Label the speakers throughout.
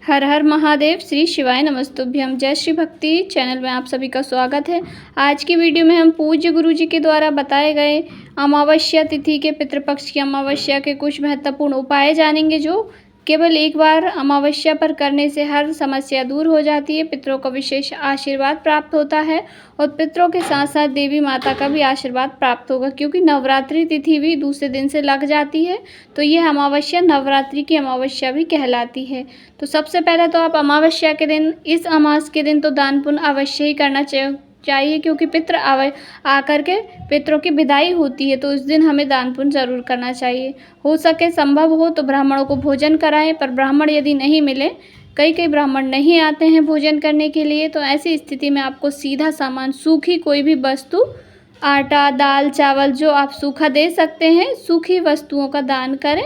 Speaker 1: हर हर महादेव। श्री शिवाय नमस्तुभ्यम। जय श्री भक्ति चैनल में आप सभी का स्वागत है। आज की वीडियो में हम पूज्य गुरु जी के द्वारा बताए गए अमावस्या तिथि के पितृपक्ष की अमावस्या के कुछ महत्वपूर्ण उपाय जानेंगे, जो केवल एक बार अमावस्या पर करने से हर समस्या दूर हो जाती है। पितरों का विशेष आशीर्वाद प्राप्त होता है और पितरों के साथ साथ देवी माता का भी आशीर्वाद प्राप्त होगा, क्योंकि नवरात्रि तिथि भी दूसरे दिन से लग जाती है, तो यह अमावस्या नवरात्रि की अमावस्या भी कहलाती है। तो सबसे पहले तो आप अमावस्या के दिन, इस अमावस के दिन तो दान पुण्य अवश्य ही करना चाहिए, क्योंकि पितृ आकर के पितरों की विदाई होती है, तो उस दिन हमें दान पुण्य जरूर करना चाहिए। हो सके, संभव हो तो ब्राह्मणों को भोजन कराएं, पर ब्राह्मण यदि नहीं मिले, कई ब्राह्मण नहीं आते हैं भोजन करने के लिए, तो ऐसी स्थिति में आपको सीधा सामान, सूखी कोई भी वस्तु, आटा, दाल, चावल, जो आप सूखा दे सकते हैं, सूखी वस्तुओं का दान करें।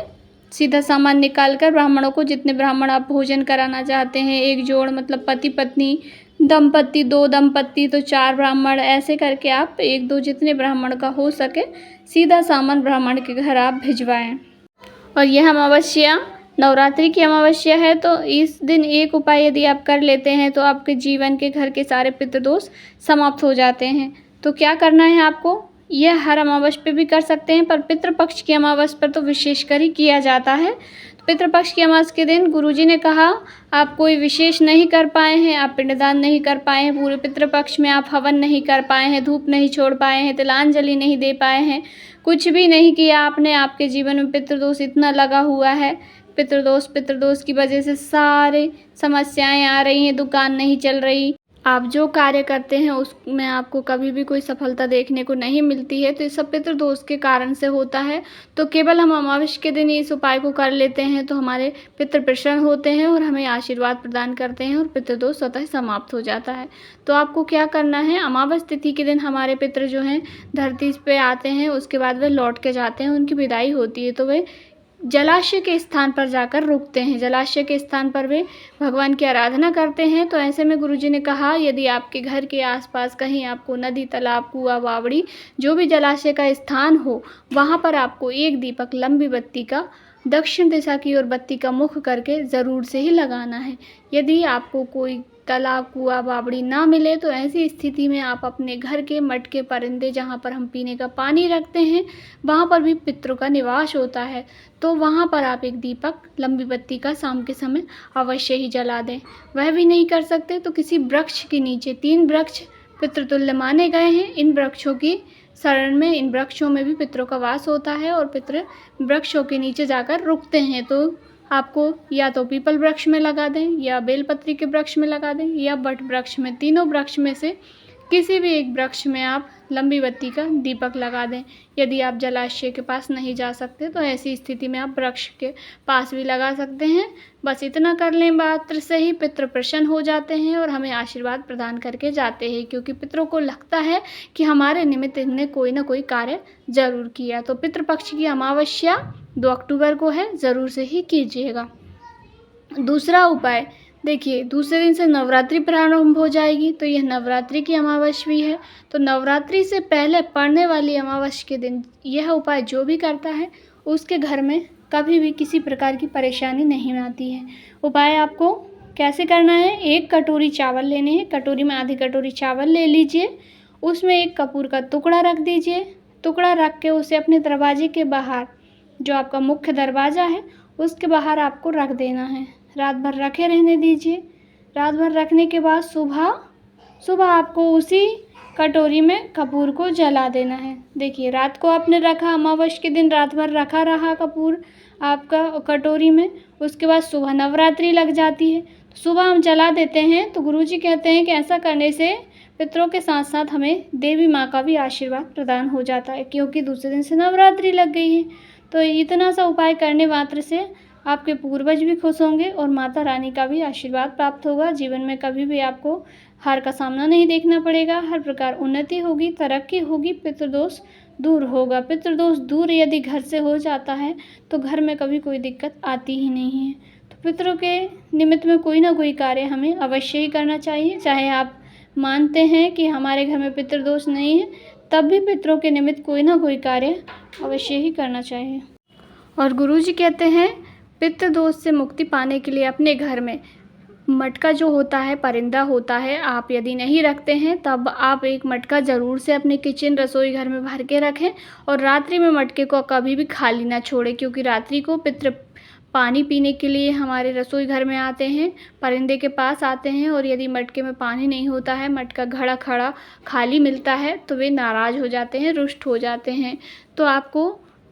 Speaker 1: सीधा सामान निकाल कर ब्राह्मणों को, जितने ब्राह्मण आप भोजन कराना चाहते हैं, एक जोड़ मतलब पति पत्नी दंपत्ति, 2 दंपत्ति तो 4 ब्राह्मण, ऐसे करके आप 1-2 जितने ब्राह्मण का हो सके सीधा सामान ब्राह्मण के घर आप भिजवाएं। और यह अमावस्या नवरात्रि की अमावस्या है, तो इस दिन एक उपाय यदि आप कर लेते हैं तो आपके जीवन के घर के सारे पितृदोष समाप्त हो जाते हैं। तो क्या करना है आपको, यह हर अमावस पे भी कर सकते हैं, पर पितृपक्ष की अमावस पर तो विशेषकर ही किया जाता है। तो पितृपक्ष की अमावस के दिन गुरुजी ने कहा, आप कोई विशेष नहीं कर पाए हैं, आप पिंडदान नहीं कर पाए हैं, पूरे पितृपक्ष में आप हवन नहीं कर पाए हैं, धूप नहीं छोड़ पाए हैं, तिलांजलि नहीं दे पाए हैं, कुछ भी नहीं किया आपने, आपके जीवन में पितृदोष इतना लगा हुआ है, पितृदोष की वजह से सारे समस्याएं आ रही हैं, दुकान नहीं चल रही, आप जो कार्य करते हैं उसमें आपको कभी भी कोई सफलता देखने को नहीं मिलती है, तो इस सब पितृदोष के कारण से होता है। तो केवल हम अमावस्या के दिन इस उपाय को कर लेते हैं तो हमारे पितृ प्रसन्न होते हैं और हमें आशीर्वाद प्रदान करते हैं और पितृदोष स्वतः समाप्त हो जाता है। तो आपको क्या करना है, अमावस्या तिथि के दिन हमारे पितृ जो हैं धरती पे आते हैं, उसके बाद वे लौट के जाते हैं, उनकी विदाई होती है, तो वे जलाशय के स्थान पर जाकर रुकते हैं। जलाशय के स्थान पर वे भगवान की आराधना करते हैं। तो ऐसे में गुरुजी ने कहा, यदि आपके घर के आसपास कहीं आपको नदी, तालाब, कुआं, बावड़ी, जो भी जलाशय का स्थान हो, वहाँ पर आपको एक दीपक लंबी बत्ती का दक्षिण दिशा की ओर बत्ती का मुख करके ज़रूर से ही लगाना है। यदि आपको कोई तालाब, कुआं, बावड़ी ना मिले, तो ऐसी स्थिति में आप अपने घर के मटके, परिंदे, जहाँ पर हम पीने का पानी रखते हैं, वहाँ पर भी पितरों का निवास होता है, तो वहाँ पर आप एक दीपक लंबी बत्ती का शाम के समय अवश्य ही जला दें। वह भी नहीं कर सकते तो किसी वृक्ष के नीचे, 3 वृक्ष पितृतुल्य माने गए हैं, इन वृक्षों की शरण में, इन वृक्षों में भी पितरों का वास होता है और पितृ वृक्षों के नीचे जाकर रुकते हैं। तो आपको या तो पीपल वृक्ष में लगा दें, या बेलपत्री के वृक्ष में लगा दें, या बट वृक्ष में, तीनों वृक्ष में से किसी भी एक वृक्ष में आप लंबी बत्ती का दीपक लगा दें। यदि आप जलाशय के पास नहीं जा सकते तो ऐसी स्थिति में आप वृक्ष के पास भी लगा सकते हैं। बस इतना कर लें मात्र से ही पितृ प्रसन्न हो जाते हैं और हमें आशीर्वाद प्रदान करके जाते हैं, क्योंकि पितरों को लगता है कि हमारे निमित्त इन्होंने कोई ना कोई कार्य जरूर किया। तो पितृपक्ष की अमावस्या 2 अक्टूबर को है, ज़रूर से ही कीजिएगा। दूसरा उपाय देखिए, दूसरे दिन से नवरात्रि प्रारंभ हो जाएगी, तो यह नवरात्रि की अमावस्या भी है। तो नवरात्रि से पहले पड़ने वाली अमावस्या के दिन यह उपाय जो भी करता है, उसके घर में कभी भी किसी प्रकार की परेशानी नहीं आती है। उपाय आपको कैसे करना है, 1 कटोरी चावल लेने हैं, कटोरी में आधी कटोरी चावल ले लीजिए, उसमें 1 कपूर का टुकड़ा रख दीजिए। टुकड़ा रख के उसे अपने दरवाजे के बाहर, जो आपका मुख्य दरवाज़ा है, उसके बाहर आपको रख देना है। रात भर रखे रहने दीजिए। रात भर रखने के बाद सुबह आपको उसी कटोरी में कपूर को जला देना है। देखिए, रात को आपने रखा, अमावस्या के दिन रात भर रखा रहा कपूर आपका कटोरी में, उसके बाद सुबह नवरात्रि लग जाती है, तो सुबह हम जला देते हैं। तो गुरुजी कहते हैं कि ऐसा करने से पितरों के साथ साथ हमें देवी माँ का भी आशीर्वाद प्रदान हो जाता है, क्योंकि दूसरे दिन से नवरात्रि लग गई है। तो इतना सा उपाय करने मात्र से आपके पूर्वज भी खुश होंगे और माता रानी का भी आशीर्वाद प्राप्त होगा। जीवन में कभी भी आपको हार का सामना नहीं देखना पड़ेगा, हर प्रकार उन्नति होगी, तरक्की होगी, पितृदोष दूर होगा। पितृदोष दूर यदि घर से हो जाता है तो घर में कभी कोई दिक्कत आती ही नहीं है। तो पितरों के निमित्त में कोई ना कोई कार्य हमें अवश्य ही करना चाहिए। चाहे आप मानते हैं कि हमारे घर में पितृदोष नहीं है, तब भी पितरों के निमित्त कोई ना कोई कार्य अवश्य ही करना चाहिए। और गुरुजी कहते हैं, पितृदोष से मुक्ति पाने के लिए अपने घर में मटका जो होता है, परिंदा होता है, आप यदि नहीं रखते हैं तब आप एक मटका ज़रूर से अपने किचन रसोई घर में भर के रखें और रात्रि में मटके को कभी भी खाली ना छोड़ें, क्योंकि रात्रि को पितृ पानी पीने के लिए हमारे रसोई घर में आते हैं, परिंदे के पास आते हैं और यदि मटके में पानी नहीं होता है, मटका घड़ा खड़ा खाली मिलता है तो वे नाराज़ हो जाते हैं, रुष्ट हो जाते हैं। तो आपको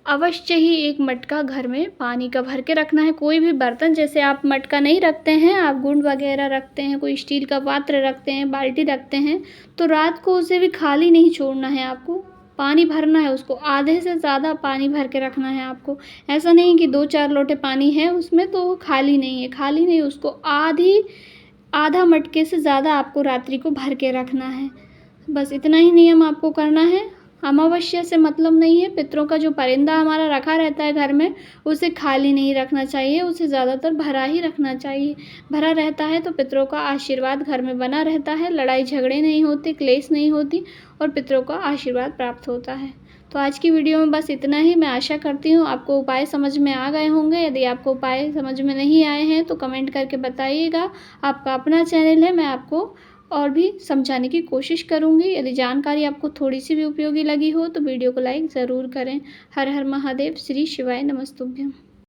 Speaker 1: अवश्य ही एक मटका घर में पानी का भर के रखना है। कोई भी बर्तन, जैसे आप मटका नहीं रखते हैं, आप गुंड वगैरह रखते हैं, कोई स्टील का पात्र रखते हैं, बाल्टी रखते हैं, तो रात को उसे भी खाली नहीं छोड़ना है, आपको पानी भरना है उसको, आधे से ज़्यादा पानी भर के रखना है आपको। ऐसा नहीं कि 2-4 लोटे पानी है उसमें तो वो खाली नहीं है, खाली नहीं, उसको आधा मटके से ज़्यादा आपको रात्रि को भर के रखना है। बस इतना ही नियम आपको करना है। अमावस्या से मतलब नहीं है, पितरों का जो परिंदा हमारा रखा रहता है घर में, उसे खाली नहीं रखना चाहिए, उसे ज़्यादातर भरा ही रखना चाहिए। भरा रहता है तो पितरों का आशीर्वाद घर में बना रहता है, लड़ाई झगड़े नहीं होते, क्लेश नहीं होती और पितरों का आशीर्वाद प्राप्त होता है। तो आज की वीडियो में बस इतना ही। मैं आशा करती हूँ आपको उपाय समझ में आ गए होंगे। यदि आपको उपाय समझ में नहीं आए हैं तो कमेंट करके बताइएगा। आपका अपना चैनल है, मैं आपको और भी समझाने की कोशिश करूँगी। यदि जानकारी आपको थोड़ी सी भी उपयोगी लगी हो तो वीडियो को लाइक ज़रूर करें। हर हर महादेव। श्री शिवाय नमस्तुभ्यम।